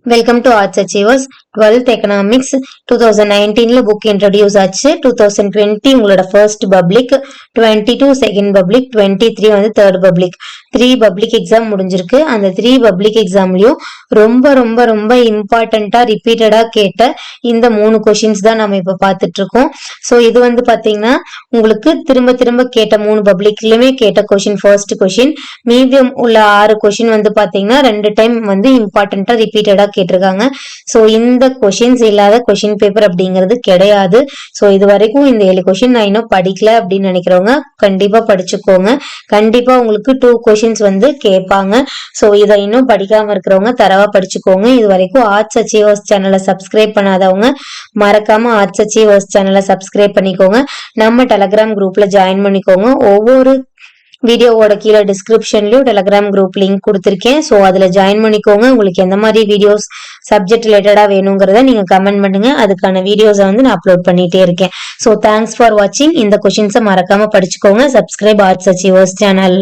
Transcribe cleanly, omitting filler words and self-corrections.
Welcome to arts achievers 12th economics 2019ல book introduce ஆச்சு. 2020 உங்களோட ஃபர்ஸ்ட் பப்ளிக், 22 செகண்ட் பப்ளிக், 23 வந்து தேர்ட் பப்ளிக். 3 பப்ளிக் எக்ஸாம் முடிஞ்சிருக்கு. அந்த 3 பப்ளிக் எக்ஸாம்லயும் ரொம்ப ரொம்ப ரொம்ப இம்பார்ட்டண்டா ரிப்பீட்டடா கேட்ட இந்த 3 கொஷின்ஸ் தான் நம்ம இப்ப பார்த்துட்டு இருக்கோம். ஸோ இது வந்து பாத்தீங்கன்னா உங்களுக்கு திரும்ப திரும்ப கேட்ட 3 பப்ளிக்லயுமே கேட்ட கொஷின் ஃபர்ஸ்ட் கொஷின். மீதியம் உள்ள 6 கொஷின் வந்து பாத்தீங்கன்னா 2 டைம் வந்து இம்பார்ட்டண்டா ரிப்பீட்டடா கேட்டிருக்காங்க. சோ இந்த கொஷின்ஸ் இல்லாத கொஷின் பேப்பர் அப்படிங்கிறது கிடையாது. சோ இது வரைக்கும் இந்த 7 கொஷின் நான் இன்னும் படிக்கல அப்படின்னு நினைக்கிறவங்க கண்டிப்பா படிச்சுக்கோங்க. கண்டிப்பா உங்களுக்கு 2 கொஷின்ஸ் வந்து கேட்பாங்க. சோ இதை இன்னும் படிக்காம இருக்கிறவங்க தரவா படிச்சுக்கோங்க. இது வரைக்கும் ஆர்ட்ஸ் அச்சீவர்ஸ் சேனலை சப்ஸ்கிரைப் பண்ணாதவங்க மறக்காம ஆர்ட்ஸ் அச்சீவர்ஸ் சேனலை சப்ஸ்கிரைப் பண்ணிக்கோங்க. நம்ம டெலகிராம் குரூப்ல ஜாயின் பண்ணிக்கோங்க. ஒவ்வொரு வீடியோவோட கீழே டிஸ்கிரிப்ஷன்லயும் டெலகிராம் குரூப் லிங்க் கொடுத்துருக்கேன். ஸோ அதில் ஜாயின் பண்ணிக்கோங்க. உங்களுக்கு எந்த மாதிரி வீடியோஸ் சப்ஜெக்ட் ரிலேட்டடாக வேணுங்கிறத நீங்கள் கமெண்ட் பண்ணுங்க. அதுக்கான வீடியோஸை வந்து நான் அப்லோட் பண்ணிட்டே இருக்கேன். ஸோ தேங்க்ஸ் ஃபார் வாட்சிங். இந்த கொஷின்ஸை மறக்காம படிச்சுக்கோங்க. Subscribe arts achievers channel.